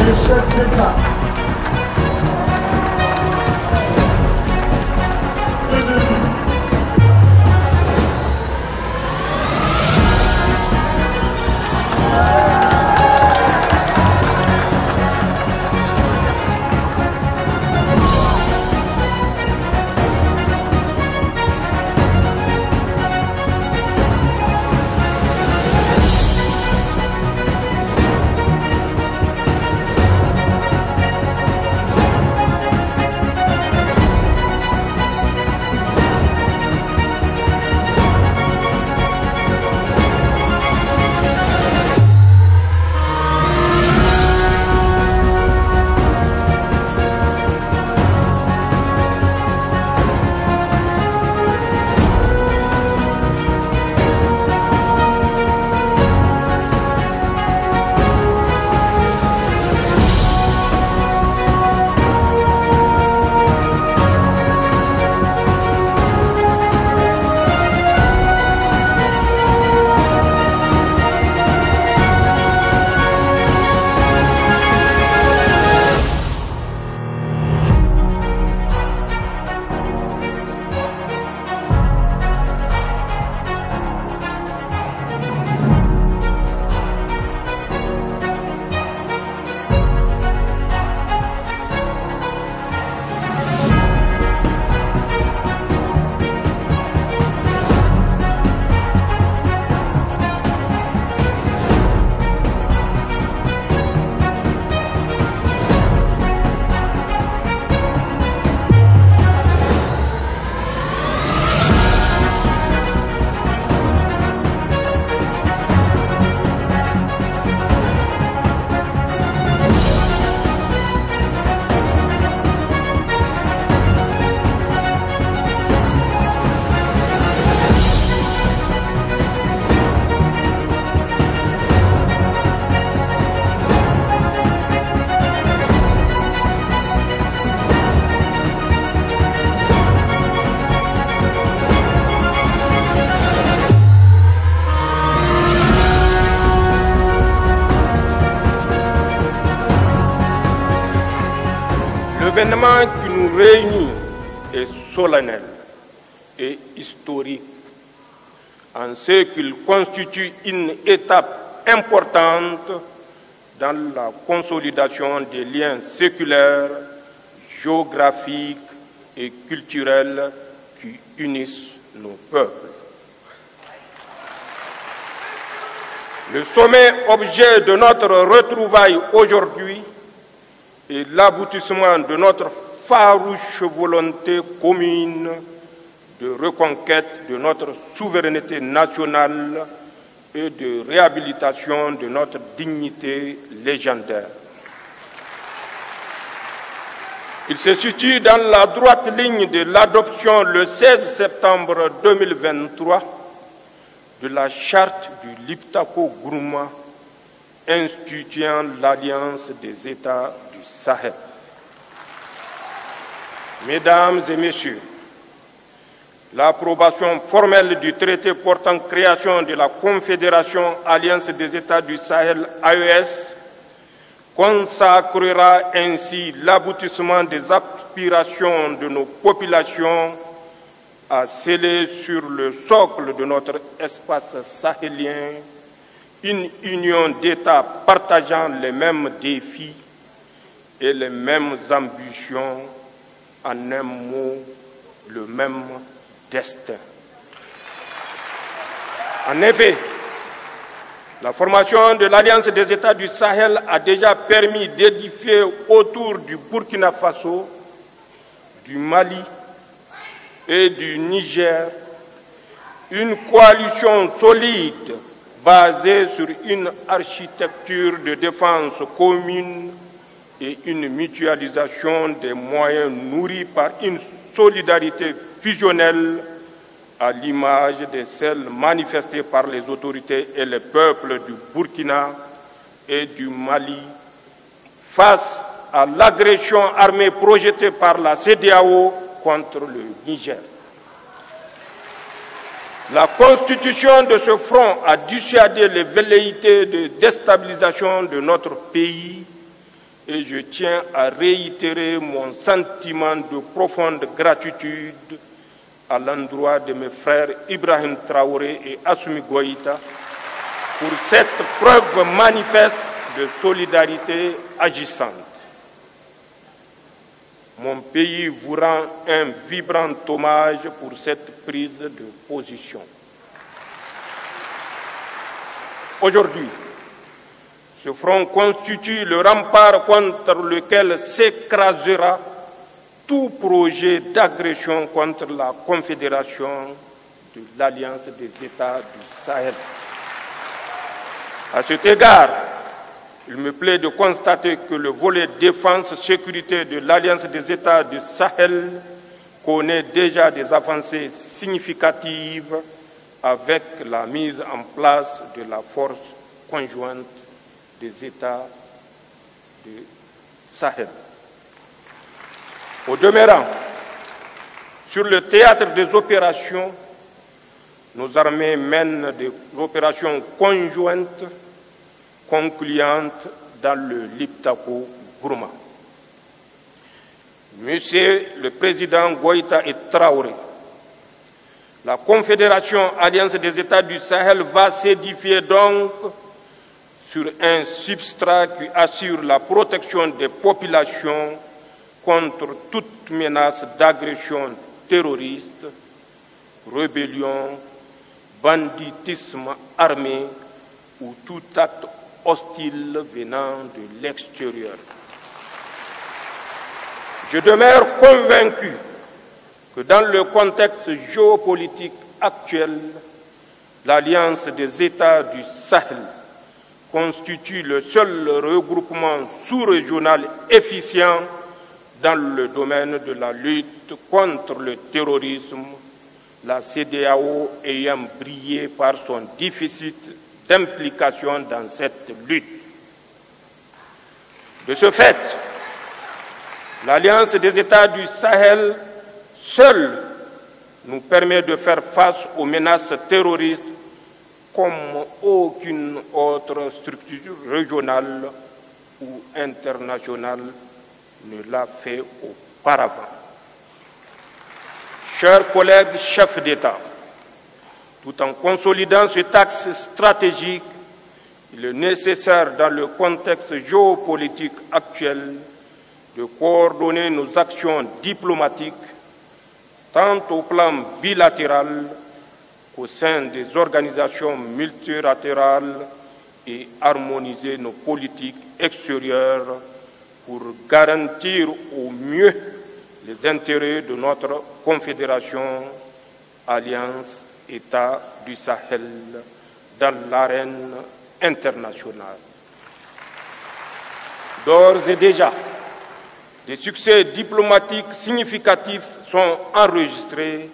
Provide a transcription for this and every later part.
les chefs d'État. L'événement qui nous réunit est solennel et historique en ce qu'il constitue une étape importante dans la consolidation des liens séculaires, géographiques et culturels qui unissent nos peuples. Le sommet objet de notre retrouvaille aujourd'hui est l'aboutissement de notre farouche volonté commune de reconquête de notre souveraineté nationale et de réhabilitation de notre dignité légendaire. Il se situe dans la droite ligne de l'adoption le 16 septembre 2023 de la charte du Liptako Gourma instituant l'Alliance des États du Sahel. Mesdames et Messieurs, l'approbation formelle du traité portant création de la Confédération Alliance des États du Sahel AES consacrera ainsi l'aboutissement des aspirations de nos populations à sceller sur le socle de notre espace sahélien une union d'États partageant les mêmes défis et les mêmes ambitions, en un mot, le même destin. En effet, la formation de l'Alliance des États du Sahel a déjà permis d'édifier autour du Burkina Faso, du Mali et du Niger une coalition solide basée sur une architecture de défense commune et une mutualisation des moyens nourris par une solidarité fusionnelle à l'image de celles manifestées par les autorités et les peuples du Burkina et du Mali face à l'agression armée projetée par la CEDEAO contre le Niger. La constitution de ce front a dissuadé les velléités de déstabilisation de notre pays et je tiens à réitérer mon sentiment de profonde gratitude à l'endroit de mes frères Ibrahim Traoré et Assimi Goïta pour cette preuve manifeste de solidarité agissante. Mon pays vous rend un vibrant hommage pour cette prise de position. Aujourd'hui, ce front constitue le rempart contre lequel s'écrasera tout projet d'agression contre la Confédération de l'Alliance des États du Sahel. À cet égard, il me plaît de constater que le volet défense-sécurité de l'Alliance des États du Sahel connaît déjà des avancées significatives avec la mise en place de la force conjointe des États du Sahel. Au demeurant, sur le théâtre des opérations, nos armées mènent des opérations conjointes concluantes dans le Liptako-Gourma. Monsieur le Président Goïta et Traoré, la Confédération Alliance des États du Sahel va s'édifier donc sur un substrat qui assure la protection des populations contre toute menace d'agression terroriste, rébellion, banditisme armé ou tout acte hostile venant de l'extérieur. Je demeure convaincu que dans le contexte géopolitique actuel, l'Alliance des États du Sahel constitue le seul regroupement sous-régional efficient dans le domaine de la lutte contre le terrorisme, la CEDEAO ayant brillé par son déficit d'implication dans cette lutte. De ce fait, l'Alliance des États du Sahel seule nous permet de faire face aux menaces terroristes comme aucune autre structure régionale ou internationale ne l'a fait auparavant. Chers collègues chefs d'État, tout en consolidant cet axe stratégique, il est nécessaire dans le contexte géopolitique actuel de coordonner nos actions diplomatiques tant au plan bilatéral qu'au sein des organisations multilatérales et harmoniser nos politiques extérieures pour garantir au mieux les intérêts de notre Confédération, Alliance, États du Sahel dans l'arène internationale. D'ores et déjà, des succès diplomatiques significatifs sont enregistrés,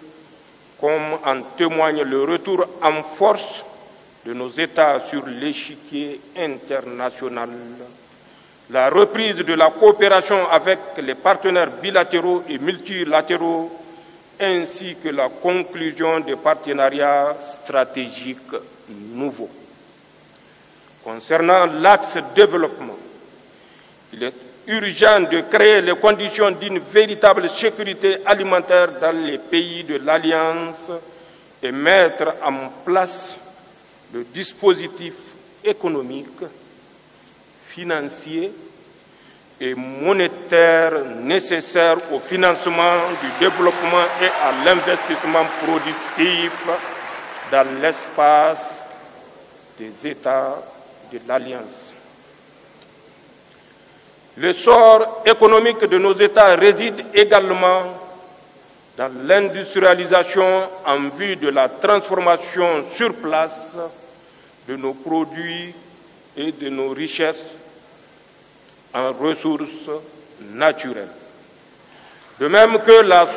comme en témoigne le retour en force de nos États sur l'échiquier international, la reprise de la coopération avec les partenaires bilatéraux et multilatéraux, ainsi que la conclusion des partenariats stratégiques nouveaux. Concernant l'axe développement, il est urgent de créer les conditions d'une véritable sécurité alimentaire dans les pays de l'Alliance et mettre en place le dispositif économique, financier et monétaire nécessaire au financement du développement et à l'investissement productif dans l'espace des États de l'Alliance. L'essor économique de nos États réside également dans l'industrialisation en vue de la transformation sur place de nos produits et de nos richesses en ressources naturelles. De même que la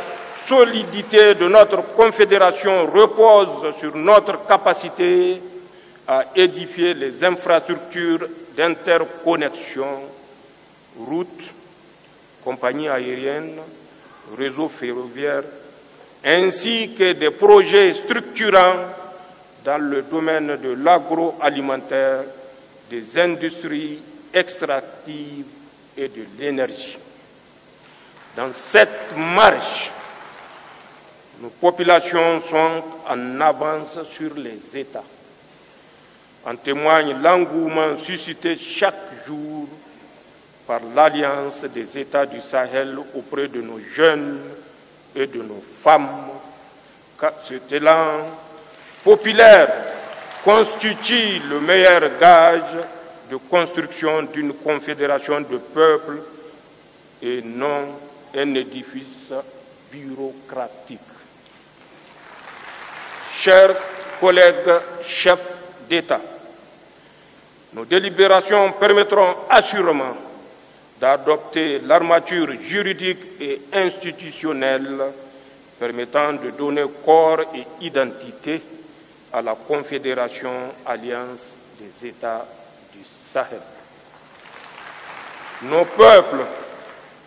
solidité de notre confédération repose sur notre capacité à édifier les infrastructures d'interconnexion, routes, compagnies aériennes, réseaux ferroviaires, ainsi que des projets structurants dans le domaine de l'agroalimentaire, des industries extractives et de l'énergie. Dans cette marche, nos populations sont en avance sur les États. En témoigne l'engouement suscité chaque jour par l'Alliance des États du Sahel auprès de nos jeunes et de nos femmes. Car cet élan populaire constitue le meilleur gage de construction d'une confédération de peuples et non un édifice bureaucratique. Chers collègues chefs d'État, nos délibérations permettront assurément d'adopter l'armature juridique et institutionnelle permettant de donner corps et identité à la Confédération Alliance des États du Sahel. Nos peuples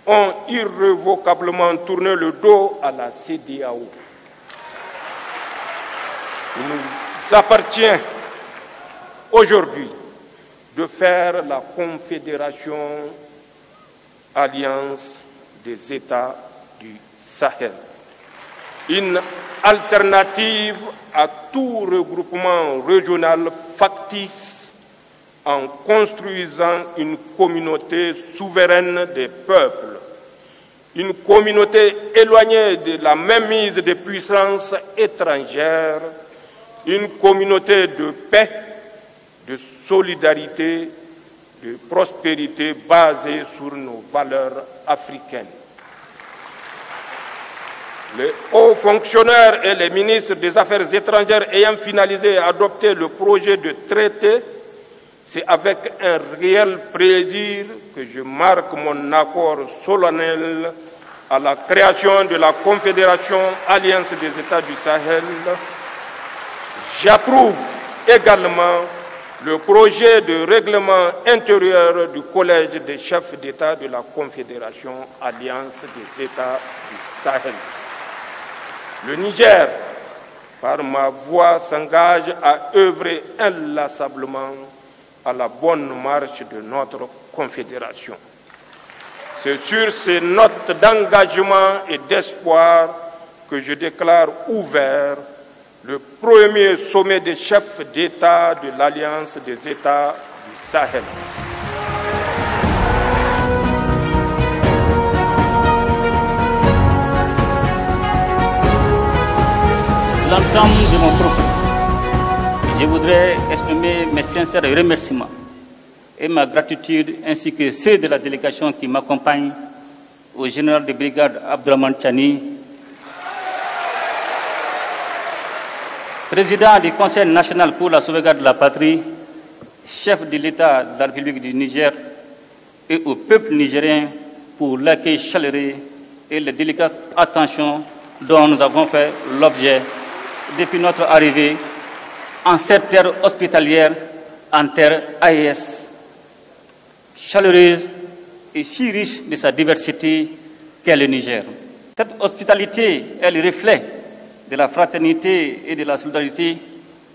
ont irrévocablement tourné le dos à la CEDEAO. Il nous appartient aujourd'hui de faire la Confédération Alliance des États du Sahel, une alternative à tout regroupement régional factice en construisant une communauté souveraine des peuples, une communauté éloignée de la mainmise des puissances étrangères, une communauté de paix, de solidarité, de prospérité basée sur nos valeurs africaines. Les hauts fonctionnaires et les ministres des Affaires étrangères ayant finalisé et adopté le projet de traité, c'est avec un réel plaisir que je marque mon accord solennel à la création de la Confédération Alliance des États du Sahel. J'approuve également le projet de règlement intérieur du Collège des chefs d'État de la Confédération Alliance des États du Sahel. Le Niger, par ma voix, s'engage à œuvrer inlassablement à la bonne marche de notre Confédération. C'est sur ces notes d'engagement et d'espoir que je déclare ouvert le premier sommet des chefs d'État de l'Alliance des États du Sahel. L'entame de mon propos, je voudrais exprimer mes sincères remerciements et ma gratitude ainsi que ceux de la délégation qui m'accompagne au général de brigade Abdourahmane Tchani, président du Conseil national pour la sauvegarde de la patrie, chef de l'État de la République du Niger et au peuple nigérien pour l'accueil chaleureux et la délicate attention dont nous avons fait l'objet depuis notre arrivée en cette terre hospitalière, en terre AES, chaleureuse et si riche de sa diversité qu'est le Niger. Cette hospitalité est le reflet de la fraternité et de la solidarité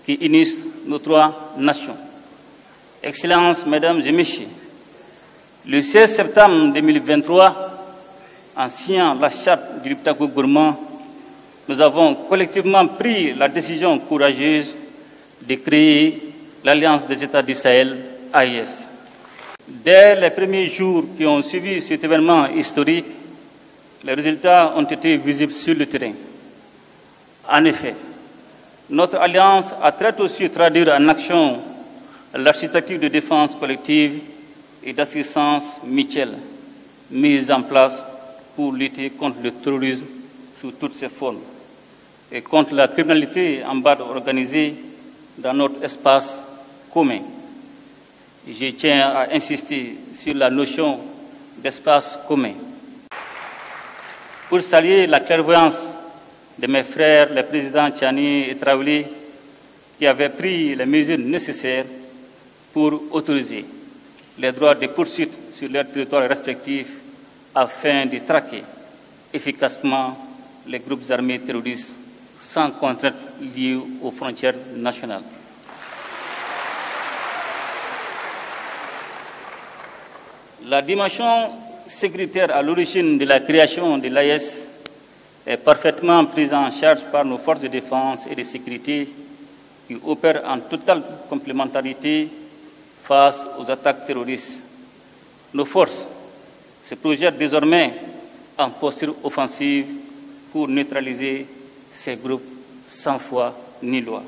qui unissent nos trois nations. Excellences, Mesdames et Messieurs, le 16 septembre 2023, en signant la charte du Liptako Gourmand, nous avons collectivement pris la décision courageuse de créer l'Alliance des États du Sahel, AES. Dès les premiers jours qui ont suivi cet événement historique, les résultats ont été visibles sur le terrain. En effet, notre alliance a très tôt su traduire en action l'architecture de défense collective et d'assistance mutuelle mise en place pour lutter contre le terrorisme sous toutes ses formes et contre la criminalité en bande organisée dans notre espace commun. Je tiens à insister sur la notion d'espace commun. Pour saluer la clairvoyance de mes frères, les présidents Tchani et Traoré, qui avaient pris les mesures nécessaires pour autoriser les droits de poursuite sur leurs territoires respectifs afin de traquer efficacement les groupes armés terroristes sans contrainte liée aux frontières nationales. La dimension sécuritaire à l'origine de la création de l'AES est parfaitement prise en charge par nos forces de défense et de sécurité qui opèrent en totale complémentarité face aux attaques terroristes. Nos forces se projettent désormais en posture offensive pour neutraliser ces groupes sans foi ni loi.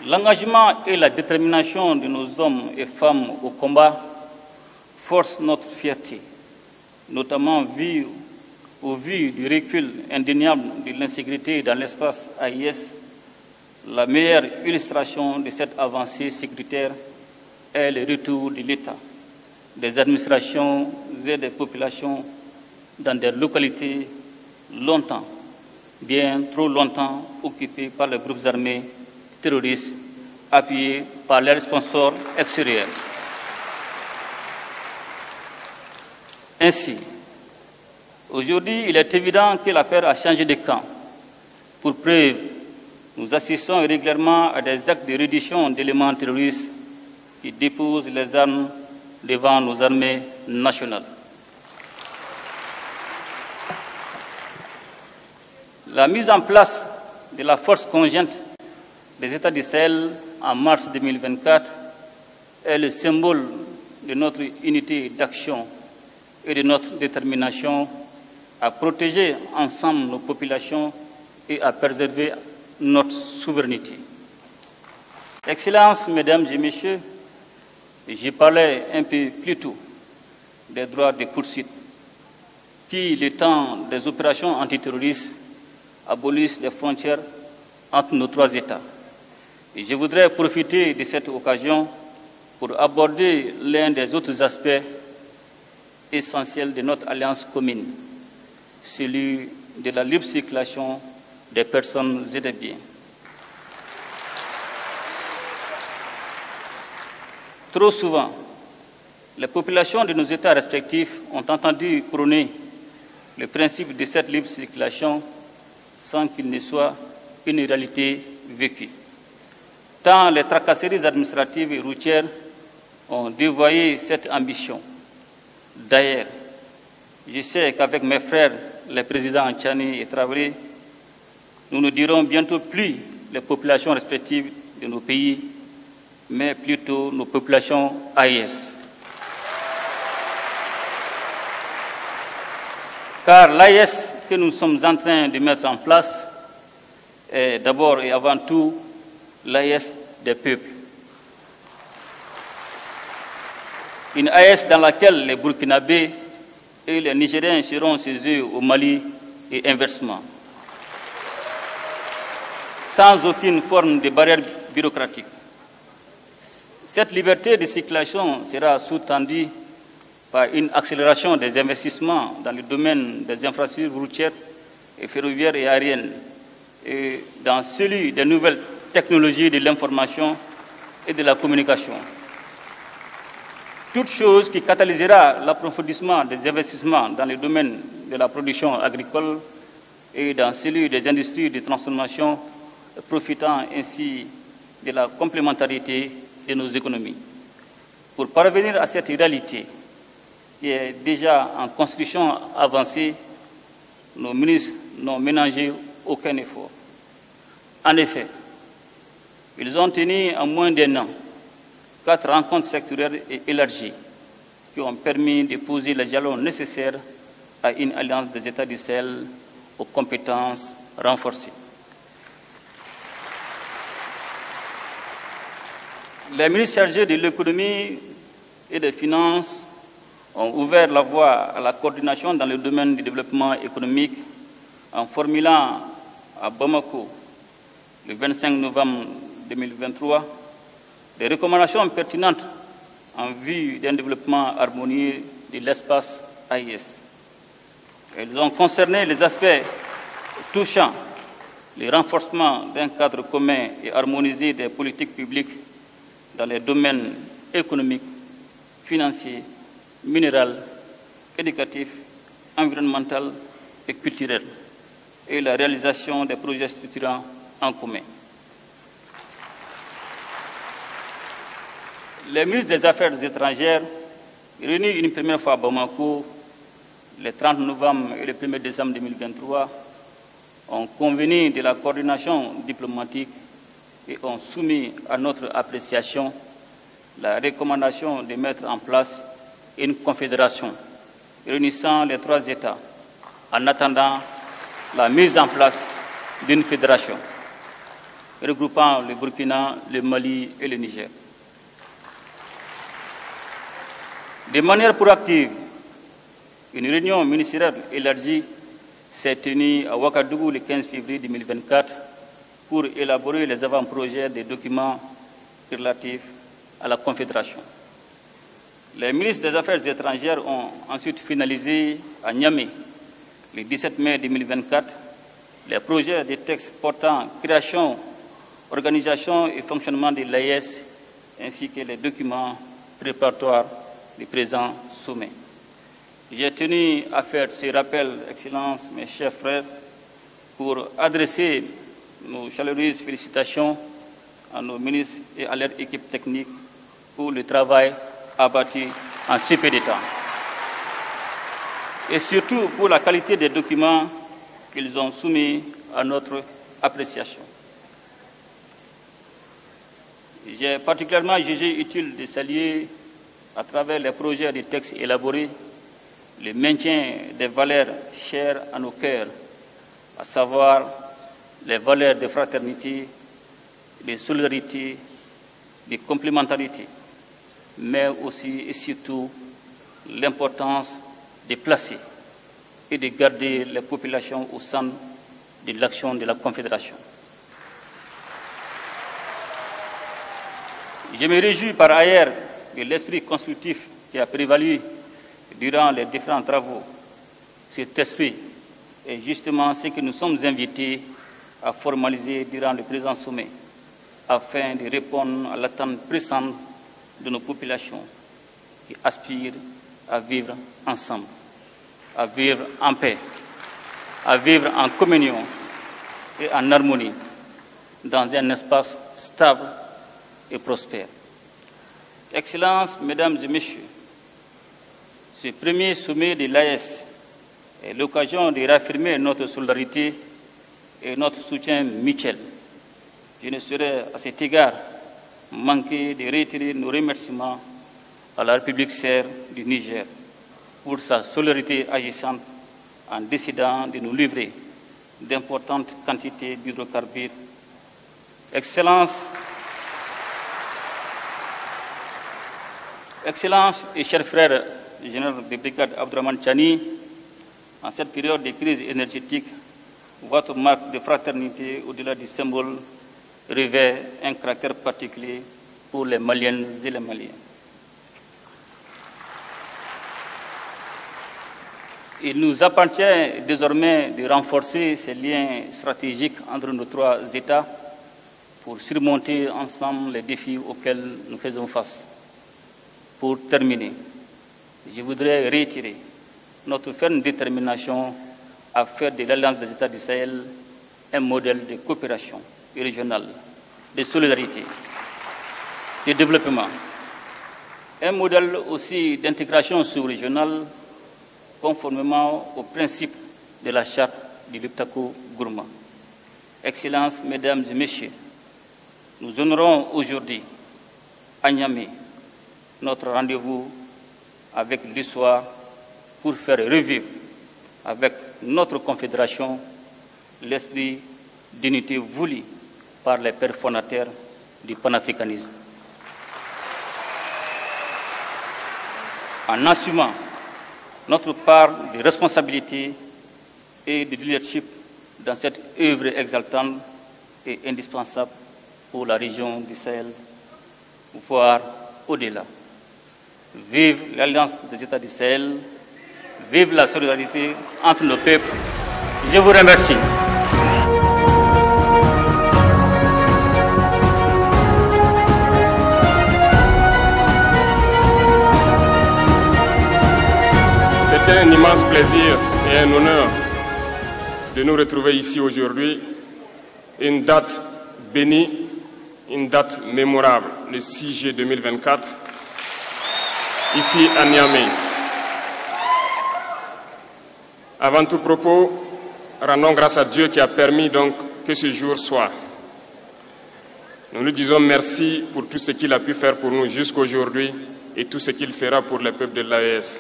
L'engagement et la détermination de nos hommes et femmes au combat forcent notre fierté, notamment au vu du recul indéniable de l'insécurité dans l'espace AIS. La meilleure illustration de cette avancée sécuritaire est le retour de l'État, des administrations et des populations dans des localités longtemps, bien trop longtemps occupées par les groupes armés terroristes appuyés par leurs sponsors extérieurs. Ainsi, aujourd'hui, il est évident que la paix a changé de camp. Pour preuve, nous assistons régulièrement à des actes de reddition d'éléments terroristes qui déposent les armes devant nos armées nationales. La mise en place de la force conjointe des États du Sahel en mars 2024 est le symbole de notre unité d'action et de notre détermination à protéger ensemble nos populations et à préserver notre souveraineté. Excellences, Mesdames et Messieurs, j'ai parlé un peu plus tôt des droits de poursuite qui, le temps des opérations antiterroristes, abolissent les frontières entre nos trois États. Et je voudrais profiter de cette occasion pour aborder l'un des autres aspects essentiels de notre alliance commune, celui de la libre circulation des personnes et des biens. Trop souvent, les populations de nos États respectifs ont entendu prôner le principe de cette libre circulation sans qu'il ne soit une réalité vécue. Tant les tracasseries administratives et routières ont dévoyé cette ambition. D'ailleurs, je sais qu'avec mes frères, les présidents Tchani et Traoré, nous ne dirons bientôt plus les populations respectives de nos pays, mais plutôt nos populations AES. Car l'AES que nous sommes en train de mettre en place est d'abord et avant tout l'AES des peuples. Une AES dans laquelle les Burkinabés et les Nigériens seront chez eux au Mali et inversement, sans aucune forme de barrière bureaucratique. Cette liberté de circulation sera sous-tendue par une accélération des investissements dans le domaine des infrastructures routières et ferroviaires et aériennes, et dans celui des nouvelles technologies de l'information et de la communication. Toute chose qui catalysera l'approfondissement des investissements dans le domaine de la production agricole et dans celui des industries de transformation, profitant ainsi de la complémentarité de nos économies. Pour parvenir à cette réalité qui est déjà en construction avancée, nos ministres n'ont ménagé aucun effort. En effet, ils ont tenu en moins d'un an 4 rencontres sectorielles et élargies qui ont permis de poser les jalons nécessaires à une alliance des États du Sahel aux compétences renforcées. Les ministres chargés de l'économie et des finances ont ouvert la voie à la coordination dans le domaine du développement économique en formulant à Bamako, le 25 novembre 2023, des recommandations pertinentes en vue d'un développement harmonieux de l'espace AIS. Elles ont concerné les aspects touchant le renforcement d'un cadre commun et harmonisé des politiques publiques dans les domaines économiques, financiers, minéral, éducatif, environnemental et culturel, et la réalisation des projets structurants en commun. Les ministres des Affaires étrangères, réunis une première fois à Bamako, le 30 novembre et le 1er décembre 2023, ont convenu de la coordination diplomatique et ont soumis à notre appréciation la recommandation de mettre en place une confédération réunissant les 3 États en attendant la mise en place d'une fédération regroupant le Burkina, le Mali et le Niger. De manière proactive, une réunion ministérielle élargie s'est tenue à Ouagadougou le 15 février 2024 pour élaborer les avant-projets des documents relatifs à la Confédération. Les ministres des Affaires étrangères ont ensuite finalisé à Niamey, le 17 mai 2024, les projets de textes portant création, organisation et fonctionnement de l'AES, ainsi que les documents préparatoires du présent sommet. J'ai tenu à faire ce rappel, Excellences, mes chers frères, pour adresser nos chaleureuses félicitations à nos ministres et à leur équipe technique pour le travail abattu en si peu de temps. Et surtout pour la qualité des documents qu'ils ont soumis à notre appréciation. J'ai particulièrement jugé utile de saluer, à travers les projets de textes élaborés, le maintien des valeurs chères à nos cœurs, à savoir les valeurs de fraternité, de solidarité, de complémentarité, mais aussi et surtout l'importance de placer et de garder les populations au centre de l'action de la Confédération. Je me réjouis par ailleurs de l'esprit constructif qui a prévalu durant les différents travaux. Cet esprit est justement ce que nous sommes invités à formaliser durant le présent sommet, afin de répondre à l'attente pressante de nos populations qui aspirent à vivre ensemble, à vivre en paix, à vivre en communion et en harmonie dans un espace stable et prospère. Excellences, Mesdames et Messieurs, ce premier sommet de l'AES est l'occasion de réaffirmer notre solidarité et notre soutien mutuel. Je ne saurais à cet égard manquer de réitérer nos remerciements à la République sœur du Niger pour sa solidarité agissante en décidant de nous livrer d'importantes quantités d'hydrocarbures. Excellences et chers frères du général de brigade Abdourahmane Tchani, en cette période de crise énergétique, votre marque de fraternité au-delà du symbole revêt un caractère particulier pour les Maliennes et les Maliens. Il nous appartient désormais de renforcer ces liens stratégiques entre nos 3 États pour surmonter ensemble les défis auxquels nous faisons face. Pour terminer, je voudrais réitérer notre ferme détermination à faire de l'Alliance des États du Sahel un modèle de coopération régionale, de solidarité, de développement, un modèle aussi d'intégration sous-régionale conformément aux principes de la charte du Liptako Gourma. Excellences, Mesdames et Messieurs, nous honorons aujourd'hui à Niamey notre rendez-vous avec l'histoire pour faire revivre avec notre confédération l'esprit d'unité voulu par les pères fondateurs du panafricanisme. En assumant notre part de responsabilité et de leadership dans cette œuvre exaltante et indispensable pour la région du Sahel, voire au-delà. Vive l'Alliance des États du Sahel, vive la solidarité entre nos peuples. Je vous remercie. C'est un immense plaisir et un honneur de nous retrouver ici aujourd'hui, une date bénie une date mémorable, le 6 juillet 2024, ici à Niamey. Avant tout propos, rendons grâce à Dieu qui a permis donc que ce jour soit. Nous lui disons merci pour tout ce qu'il a pu faire pour nous jusqu'à aujourd'hui et tout ce qu'il fera pour le peuple de l'AES.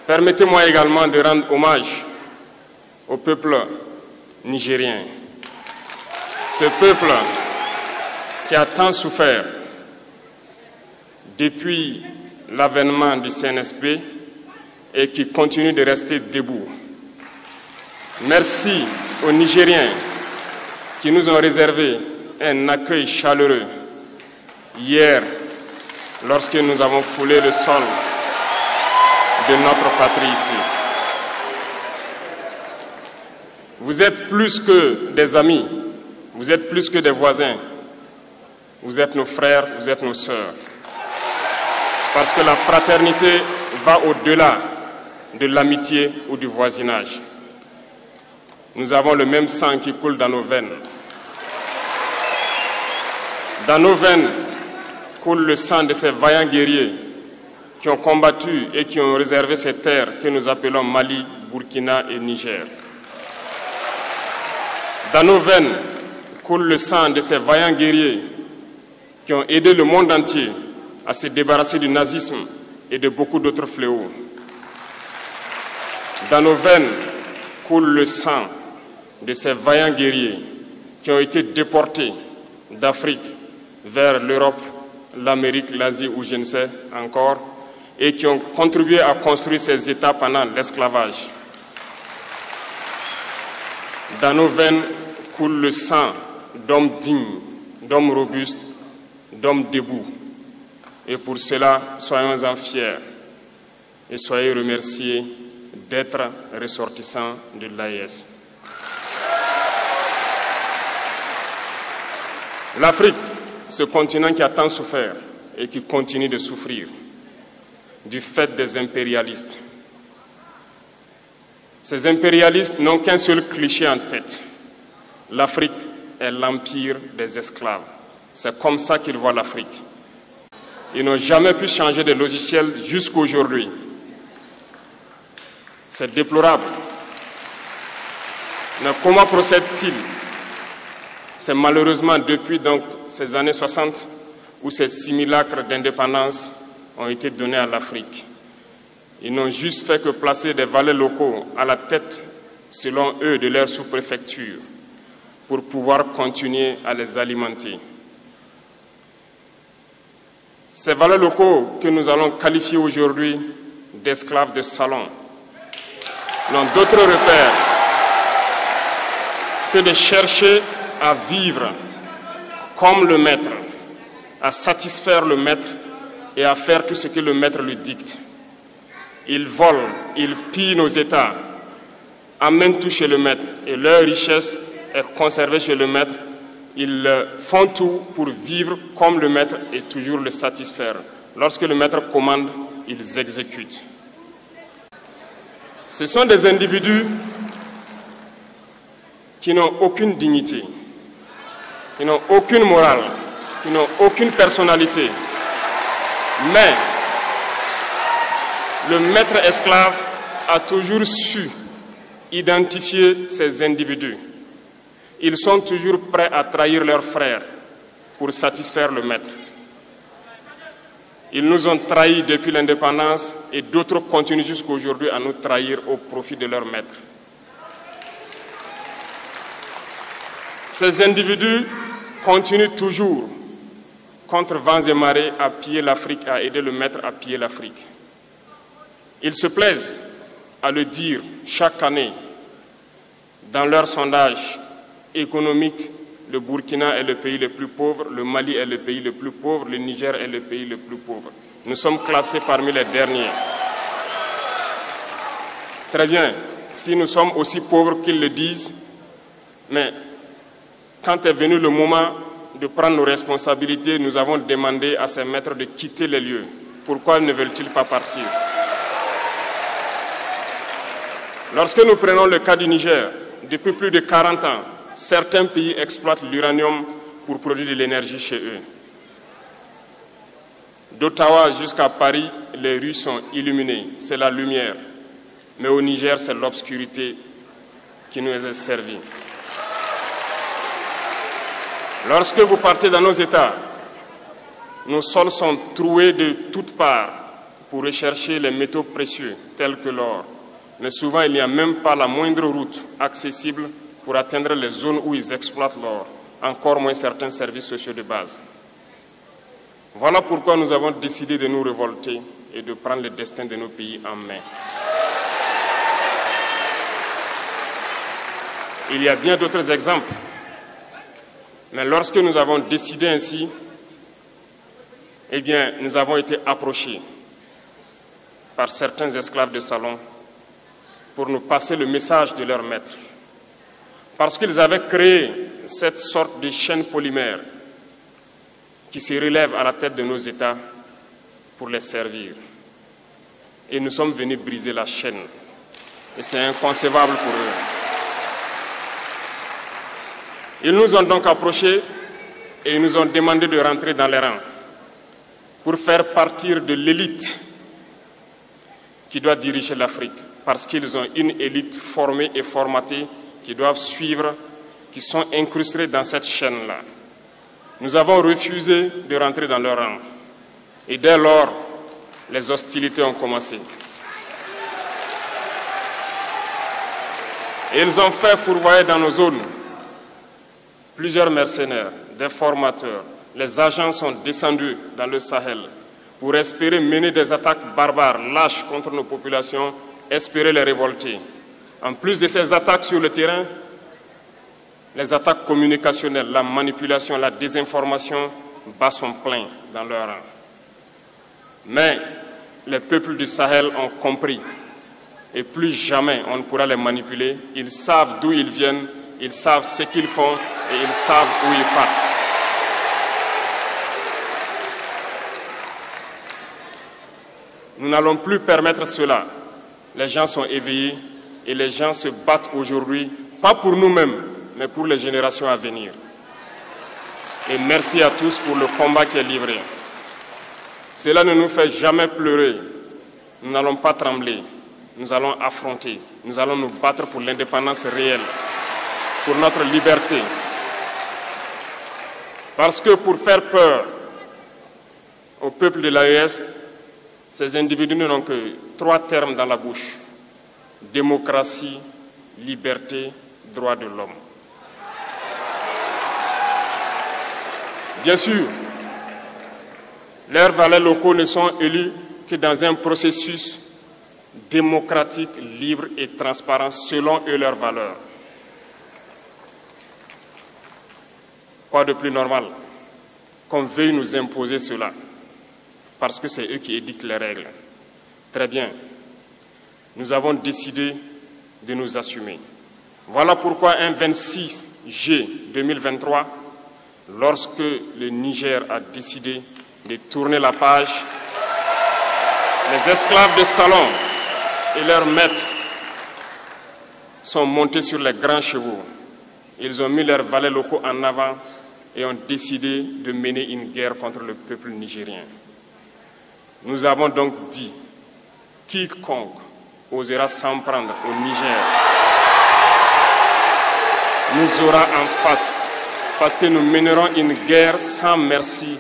Permettez-moi également de rendre hommage au peuple nigérien. Ce peuple qui a tant souffert depuis l'avènement du CNSP et qui continue de rester debout. Merci aux Nigériens qui nous ont réservé un accueil chaleureux hier lorsque nous avons foulé le sol de notre patrie ici. Vous êtes plus que des amis, vous êtes plus que des voisins, vous êtes nos frères, vous êtes nos sœurs. Parce que la fraternité va au-delà de l'amitié ou du voisinage. Nous avons le même sang qui coule dans nos veines. Dans nos veines coule le sang de ces vaillants guerriers qui ont combattu et qui ont réservé ces terres que nous appelons Mali, Burkina et Niger. Dans nos veines coule le sang de ces vaillants guerriers qui ont aidé le monde entier à se débarrasser du nazisme et de beaucoup d'autres fléaux. Dans nos veines coule le sang de ces vaillants guerriers qui ont été déportés d'Afrique vers l'Europe, l'Amérique, l'Asie ou je ne sais encore, et qui ont contribué à construire ces États pendant l'esclavage. Dans nos veines coule le sang d'hommes dignes, d'hommes robustes, d'hommes debout. Et pour cela, soyons-en fiers et soyez remerciés d'être ressortissants de l'AES. L'Afrique, ce continent qui a tant souffert et qui continue de souffrir du fait des impérialistes. Ces impérialistes n'ont qu'un seul cliché en tête. L'Afrique est l'empire des esclaves. C'est comme ça qu'ils voient l'Afrique. Ils n'ont jamais pu changer de logiciel jusqu'à aujourd'hui. C'est déplorable. Mais comment procèdent-ils? C'est malheureusement depuis donc ces années 60 où ces simulacres d'indépendance ont été donnés à l'Afrique. Ils n'ont juste fait que placer des valets locaux à la tête, selon eux, de leur sous-préfecture pour pouvoir continuer à les alimenter. Ces valets locaux que nous allons qualifier aujourd'hui d'esclaves de salon n'ont d'autre repère que de chercher à vivre comme le maître, à satisfaire le maître et à faire tout ce que le maître lui dicte. Ils volent, ils pillent nos États, amènent tout chez le maître et leur richesse est conservée chez le maître. Ils font tout pour vivre comme le maître et toujours le satisfaire. Lorsque le maître commande, ils exécutent. Ce sont des individus qui n'ont aucune dignité, qui n'ont aucune morale, qui n'ont aucune personnalité. Mais le maître esclave a toujours su identifier ces individus. Ils sont toujours prêts à trahir leurs frères pour satisfaire le maître. Ils nous ont trahis depuis l'indépendance et d'autres continuent jusqu'à aujourd'hui à nous trahir au profit de leur maître. Ces individus continuent toujours, contre vents et marées, à piller l'Afrique, à aider le maître à piller l'Afrique. Ils se plaisent à le dire chaque année dans leurs sondages économiques. Le Burkina est le pays le plus pauvre, le Mali est le pays le plus pauvre, le Niger est le pays le plus pauvre. Nous sommes classés parmi les derniers. Très bien, si nous sommes aussi pauvres qu'ils le disent, mais quand est venu le moment de prendre nos responsabilités, nous avons demandé à ces maîtres de quitter les lieux. Pourquoi ne veulent-ils pas partir? Lorsque nous prenons le cas du Niger, depuis plus de 40 ans, certains pays exploitent l'uranium pour produire de l'énergie chez eux. D'Ottawa jusqu'à Paris, les rues sont illuminées, c'est la lumière. Mais au Niger, c'est l'obscurité qui nous est servie. Lorsque vous partez dans nos États, nos sols sont troués de toutes parts pour rechercher les métaux précieux tels que l'or. Mais souvent, il n'y a même pas la moindre route accessible pour atteindre les zones où ils exploitent l'or, encore moins certains services sociaux de base. Voilà pourquoi nous avons décidé de nous révolter et de prendre le destin de nos pays en main. Il y a bien d'autres exemples. Mais lorsque nous avons décidé ainsi, eh bien, nous avons été approchés par certains esclaves de salon pour nous passer le message de leur maître. Parce qu'ils avaient créé cette sorte de chaîne polymère qui se relève à la tête de nos États pour les servir. Et nous sommes venus briser la chaîne. Et c'est inconcevable pour eux. Ils nous ont donc approchés et ils nous ont demandé de rentrer dans les rangs pour faire partir de l'élite qui doit diriger l'Afrique, parce qu'ils ont une élite formée et formatée qui doivent suivre, qui sont incrustés dans cette chaîne-là. Nous avons refusé de rentrer dans leur rang. Et dès lors, les hostilités ont commencé. Et ils ont fait fourvoyer dans nos zones plusieurs mercenaires, des formateurs. Les agents sont descendus dans le Sahel pour espérer mener des attaques barbares, lâches contre nos populations, espérer les révolter. En plus de ces attaques sur le terrain, les attaques communicationnelles, la manipulation, la désinformation battent son plein dans leur rang. Mais les peuples du Sahel ont compris et plus jamais on ne pourra les manipuler. Ils savent d'où ils viennent, ils savent ce qu'ils font et ils savent où ils partent. Nous n'allons plus permettre cela. Les gens sont éveillés et les gens se battent aujourd'hui, pas pour nous-mêmes, mais pour les générations à venir. Et merci à tous pour le combat qui est livré. Cela ne nous fait jamais pleurer. Nous n'allons pas trembler. Nous allons affronter. Nous allons nous battre pour l'indépendance réelle, pour notre liberté. Parce que pour faire peur au peuple de l'AES, ces individus n'ont que 3 termes dans la bouche: démocratie, liberté, droits de l'homme. Bien sûr, leurs valets locaux ne sont élus que dans un processus démocratique, libre et transparent selon eux leurs valeurs. Quoi de plus normal qu'on veuille nous imposer cela, parce que c'est eux qui édictent les règles. Très bien, nous avons décidé de nous assumer. Voilà pourquoi un 26 juillet 2023, lorsque le Niger a décidé de tourner la page, les esclaves de salon et leurs maîtres sont montés sur les grands chevaux. Ils ont mis leurs valets locaux en avant et ont décidé de mener une guerre contre le peuple nigérien. Nous avons donc dit, quiconque osera s'en prendre au Niger nous aura en face, parce que nous mènerons une guerre sans merci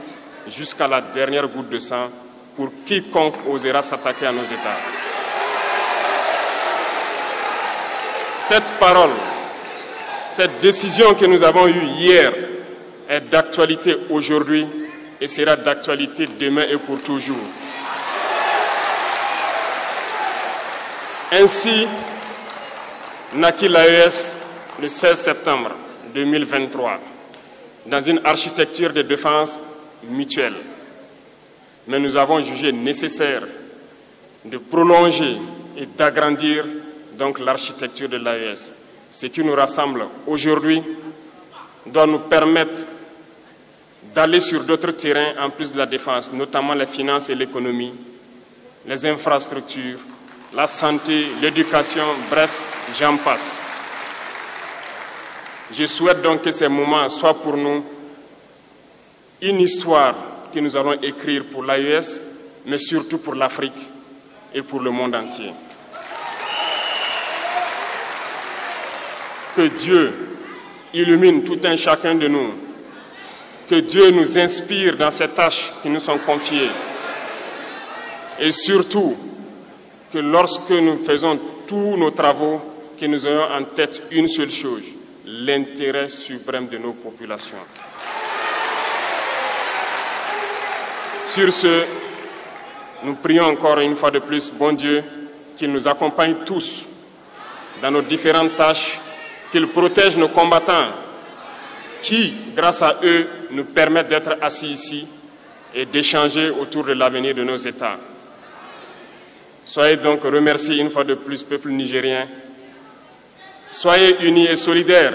jusqu'à la dernière goutte de sang pour quiconque osera s'attaquer à nos États. Cette parole, cette décision que nous avons eue hier est d'actualité aujourd'hui et sera d'actualité demain et pour toujours. Ainsi naquit l'AES le 16 septembre 2023 dans une architecture de défense mutuelle. Mais nous avons jugé nécessaire de prolonger et d'agrandir donc l'architecture de l'AES. Ce qui nous rassemble aujourd'hui doit nous permettre d'aller sur d'autres terrains en plus de la défense, notamment les finances et l'économie, les infrastructures, la santé, l'éducation, bref, j'en passe. Je souhaite donc que ces moments soient pour nous une histoire que nous allons écrire pour l'AES, mais surtout pour l'Afrique et pour le monde entier. Que Dieu illumine tout un chacun de nous, que Dieu nous inspire dans ces tâches qui nous sont confiées, et surtout que lorsque nous faisons tous nos travaux, que nous ayons en tête une seule chose, l'intérêt suprême de nos populations. Sur ce, nous prions encore une fois de plus, bon Dieu, qu'il nous accompagne tous dans nos différentes tâches, qu'il protège nos combattants qui, grâce à eux, nous permettent d'être assis ici et d'échanger autour de l'avenir de nos États. Soyez donc remerciés une fois de plus, peuple nigérien. Soyez unis et solidaires,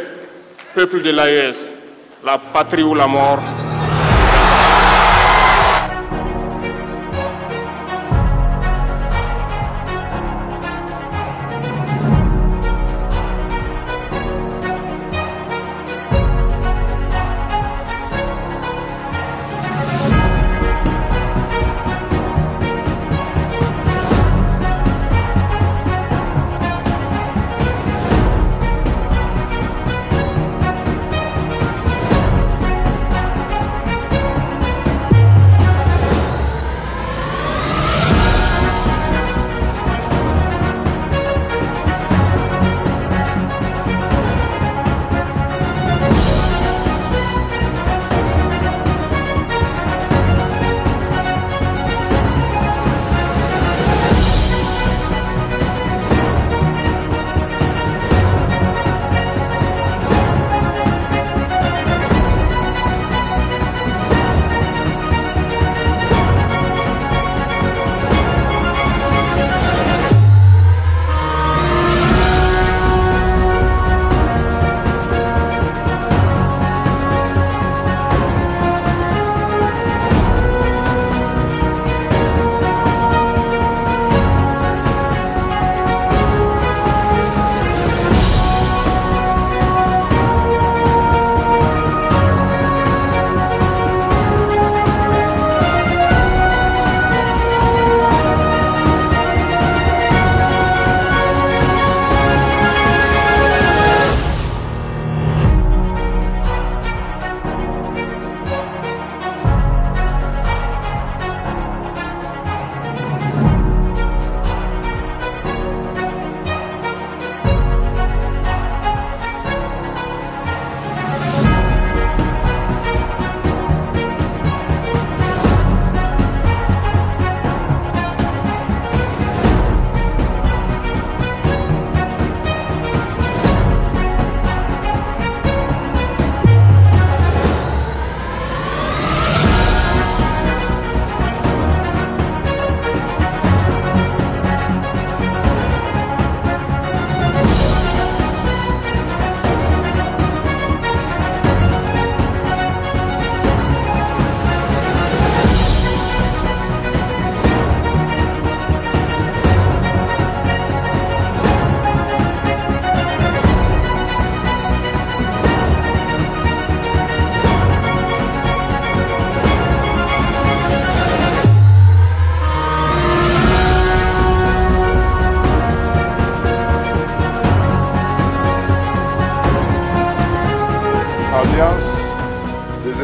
peuple de l'AES, la patrie ou la mort.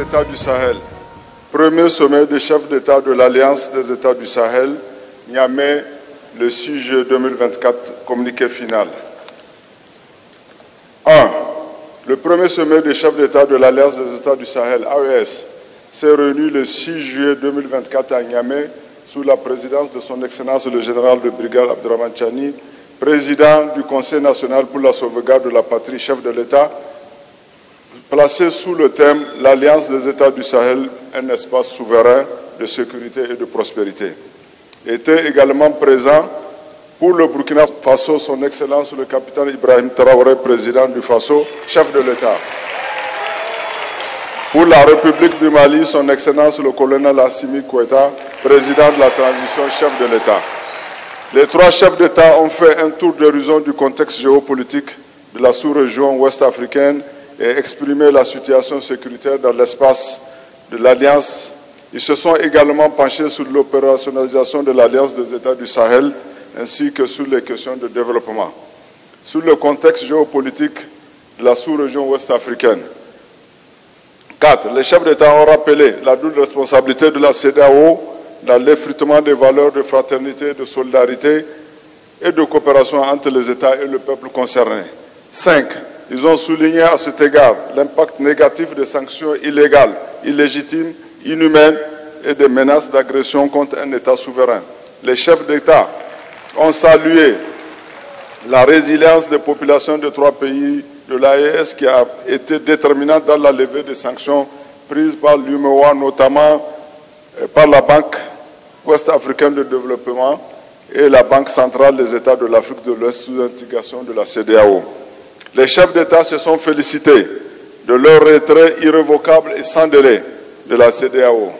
des États du Sahel. Premier sommet des chefs d'État de l'Alliance des États du Sahel, Niamey, le 6 juillet 2024, communiqué final. 1. Le premier sommet des chefs d'État de l'Alliance des États du Sahel, AES, s'est réuni le 6 juillet 2024 à Niamey sous la présidence de son Excellence le général de brigade Abdourahmane Tchani, président du Conseil national pour la sauvegarde de la patrie, chef de l'État, placé sous le thème « L'Alliance des États du Sahel, un espace souverain de sécurité et de prospérité ». Était également présent pour le Burkina Faso, son Excellence le capitaine Ibrahim Traoré, président du Faso, chef de l'État. Pour la République du Mali, son Excellence le colonel Assimi Goïta, président de la transition, chef de l'État. Les trois chefs d'État ont fait un tour d'horizon du contexte géopolitique de la sous-région ouest-africaine et exprimer la situation sécuritaire dans l'espace de l'Alliance. Ils se sont également penchés sur l'opérationnalisation de l'Alliance des États du Sahel ainsi que sur les questions de développement. Sur le contexte géopolitique de la sous-région ouest-africaine. 4. Les chefs d'État ont rappelé la double responsabilité de la CEDEAO dans l'effritement des valeurs de fraternité, de solidarité et de coopération entre les États et le peuple concerné. 5. Ils ont souligné à cet égard l'impact négatif des sanctions illégales, illégitimes, inhumaines et des menaces d'agression contre un État souverain. Les chefs d'État ont salué la résilience des populations de 3 pays de l'AES qui a été déterminante dans la levée des sanctions prises par l'UEMOA, notamment par la Banque ouest-africaine de développement et la Banque centrale des États de l'Afrique de l'Ouest sous instigation de la CEDEAO. Les chefs d'État se sont félicités de leur retrait irrévocable et sans délai de la CEDEAO.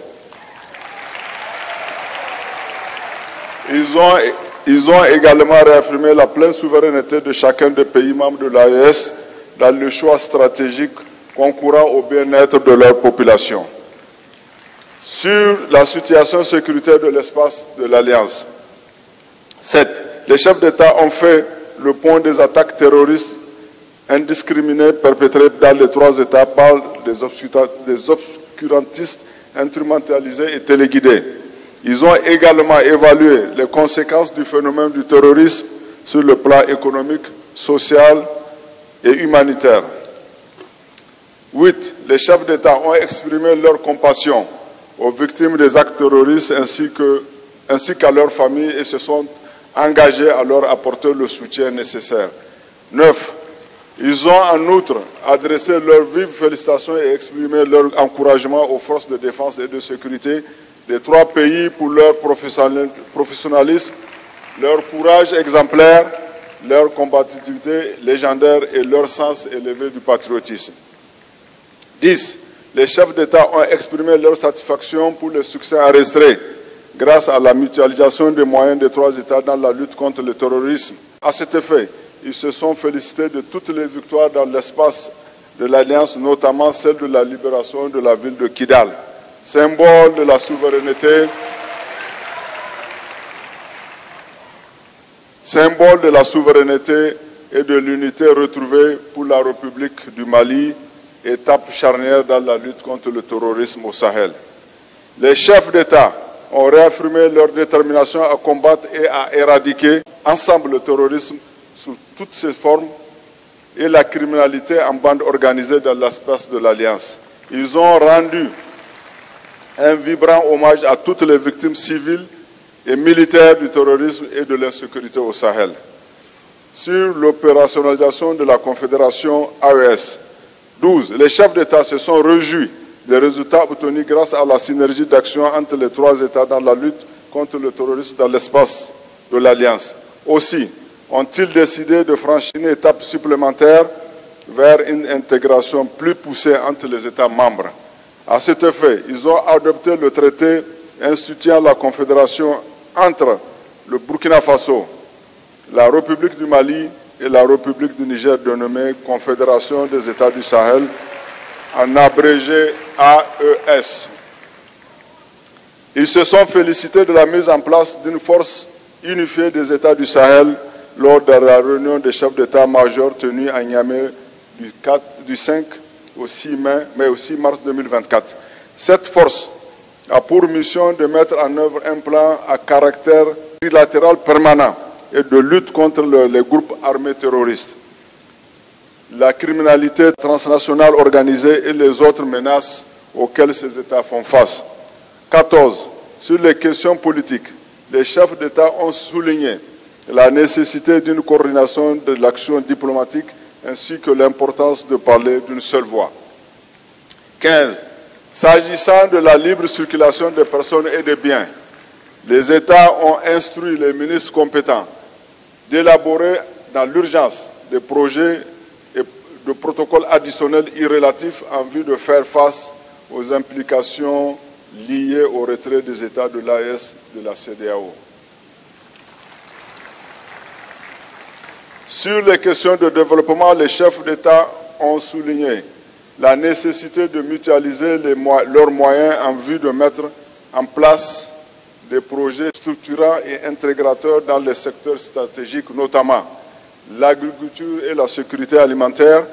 Ils ont également réaffirmé la pleine souveraineté de chacun des pays membres de l'AES dans le choix stratégique concourant au bien-être de leur population. Sur la situation sécuritaire de l'espace de l'Alliance. 7. Les chefs d'État ont fait le point des attaques terroristes indiscriminées perpétrées dans les 3 États par des obscurantistes instrumentalisés et téléguidés. Ils ont également évalué les conséquences du phénomène du terrorisme sur le plan économique, social et humanitaire. 8. Les chefs d'État ont exprimé leur compassion aux victimes des actes terroristes ainsi qu'à leurs familles et se sont engagés à leur apporter le soutien nécessaire. 9. Ils ont en outre adressé leurs vives félicitations et exprimé leur encouragement aux forces de défense et de sécurité des 3 pays pour leur professionnalisme, leur courage exemplaire, leur combativité légendaire et leur sens élevé du patriotisme. 10. Les chefs d'État ont exprimé leur satisfaction pour le succès enregistré grâce à la mutualisation des moyens des 3 États dans la lutte contre le terrorisme. À cet effet, ils se sont félicités de toutes les victoires dans l'espace de l'Alliance, notamment celle de la libération de la ville de Kidal, symbole de la souveraineté, et de l'unité retrouvée pour la République du Mali, étape charnière dans la lutte contre le terrorisme au Sahel. Les chefs d'État ont réaffirmé leur détermination à combattre et à éradiquer ensemble le terrorisme sous toutes ses formes et la criminalité en bande organisée dans l'espace de l'Alliance. Ils ont rendu un vibrant hommage à toutes les victimes civiles et militaires du terrorisme et de l'insécurité au Sahel. Sur l'opérationnalisation de la Confédération AES, 12. Les chefs d'État se sont réjouis des résultats obtenus grâce à la synergie d'action entre les 3 États dans la lutte contre le terrorisme dans l'espace de l'Alliance. Aussi, ont-ils décidé de franchir une étape supplémentaire vers une intégration plus poussée entre les États membres. À cet effet, ils ont adopté le traité instituant la confédération entre le Burkina Faso, la République du Mali et la République du Niger, dénommée Confédération des États du Sahel, en abrégé AES. Ils se sont félicités de la mise en place d'une force unifiée des États du Sahel lors de la réunion des chefs d'État-major tenue à Niamey du 5 au 6 mai, mais aussi mars 2024. Cette force a pour mission de mettre en œuvre un plan à caractère trilatéral permanent et de lutte contre les groupes armés terroristes, la criminalité transnationale organisée et les autres menaces auxquelles ces États font face. 14. Sur les questions politiques, les chefs d'État ont souligné la nécessité d'une coordination de l'action diplomatique ainsi que l'importance de parler d'une seule voix. 15. S'agissant de la libre circulation des personnes et des biens, les États ont instruit les ministres compétents d'élaborer dans l'urgence des projets et de protocoles additionnels irrélatifs en vue de faire face aux implications liées au retrait des États de l'AES de la CEDEAO. Sur les questions de développement, les chefs d'État ont souligné la nécessité de mutualiser leurs moyens en vue de mettre en place des projets structurants et intégrateurs dans les secteurs stratégiques, notamment l'agriculture et la sécurité alimentaire,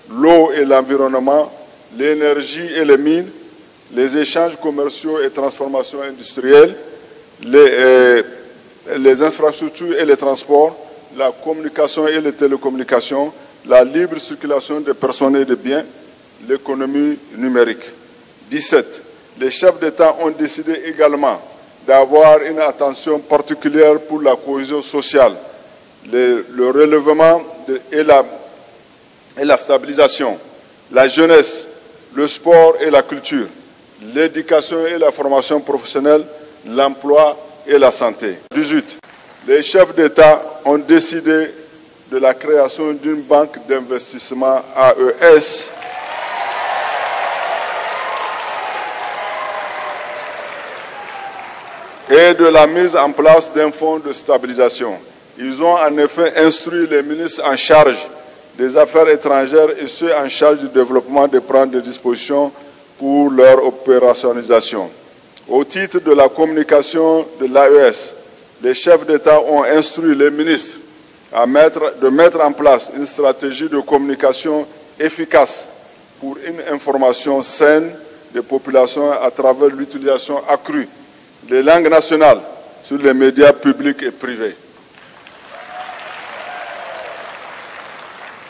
l'eau et l'environnement, l'énergie et les mines, les échanges commerciaux et transformations industrielles, les infrastructures et les transports, la communication et les télécommunications, la libre circulation des personnes et des biens, l'économie numérique. 17. Les chefs d'État ont décidé également d'avoir une attention particulière pour la cohésion sociale, le relèvement et la stabilisation, la jeunesse, le sport et la culture, l'éducation et la formation professionnelle, l'emploi et la santé. 18. Les chefs d'État ont décidé de la création d'une banque d'investissement AES et de la mise en place d'un fonds de stabilisation. Ils ont en effet instruit les ministres en charge des Affaires étrangères et ceux en charge du développement de prendre des dispositions pour leur opérationnalisation. Au titre de une de l'AES, les chefs d'État ont instruit les ministres de mettre en place une stratégie de communication efficace pour une information saine des populations à travers l'utilisation accrue des langues nationales sur les médias publics et privés.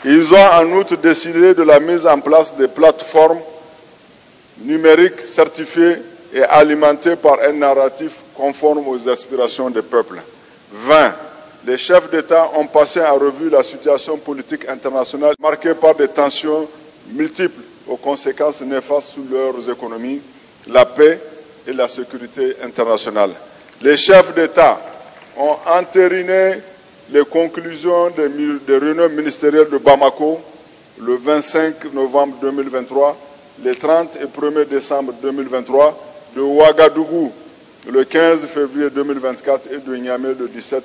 Ils ont en outre décidé de la mise en place des plateformes numériques certifiées et alimentées par un narratif conforme aux aspirations des peuples. 20. Les chefs d'État ont passé en revue la situation politique internationale marquée par des tensions multiples aux conséquences néfastes sur leurs économies, la paix et la sécurité internationale. Les chefs d'État ont entériné les conclusions des réunions ministérielles de Bamako le 25 novembre 2023, le 30 et 1er décembre 2023, de Ouagadougou le 15 février 2024 et de Niamey le 17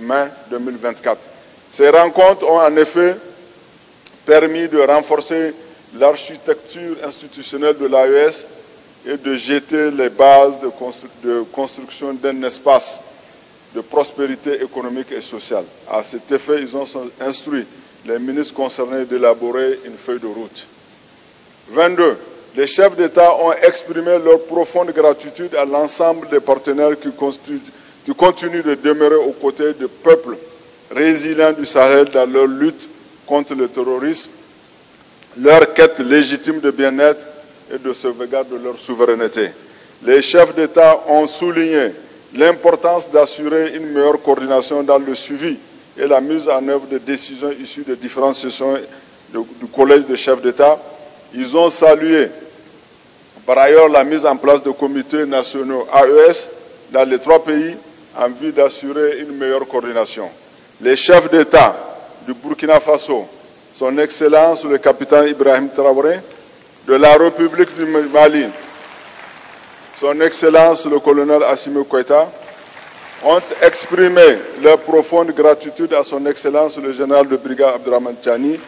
mai 2024. Ces rencontres ont en effet permis de renforcer l'architecture institutionnelle de l'AES et de jeter les bases de construction d'un espace de prospérité économique et sociale. À cet effet, ils ont instruit les ministres concernés d'élaborer une feuille de route. 22. Les chefs d'État ont exprimé leur profonde gratitude à l'ensemble des partenaires qui continuent de demeurer aux côtés des peuples résilients du Sahel dans leur lutte contre le terrorisme, leur quête légitime de bien-être et de sauvegarde de leur souveraineté. Les chefs d'État ont souligné l'importance d'assurer une meilleure coordination dans le suivi et la mise en œuvre des décisions issues des différentes sessions du Collège des chefs d'État. Ils ont salué par ailleurs la mise en place de comités nationaux AES dans les 3 pays en vue d'assurer une meilleure coordination. Les chefs d'État du Burkina Faso, son Excellence le capitaine Ibrahim Traoré, de la République du Mali, son Excellence le colonel Assimi Goïta, ont exprimé leur profonde gratitude à son Excellence le général de brigade Abdourahmane Tiani,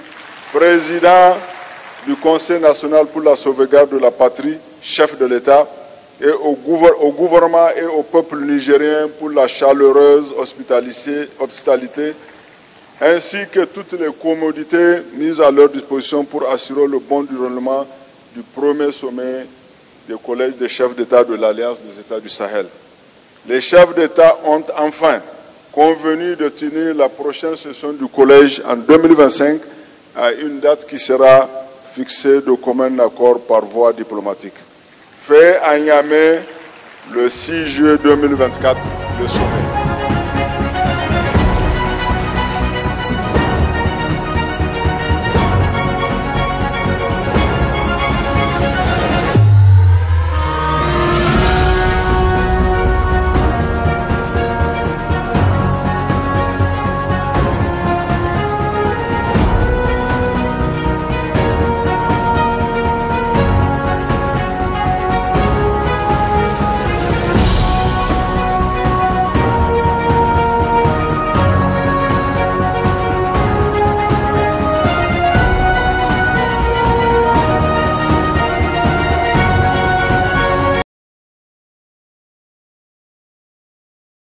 président du Conseil national pour la sauvegarde de la patrie, chef de l'État, et au gouvernement et au peuple nigérien pour la chaleureuse hospitalité, ainsi que toutes les commodités mises à leur disposition pour assurer le bon déroulement du premier sommet des collèges des chefs d'État de l'Alliance des États du Sahel. Les chefs d'État ont enfin convenu de tenir la prochaine session du collège en 2025 à une date qui sera fixée de commun accord par voie diplomatique. Fait à Niamey le 6 juillet 2024, le sommet.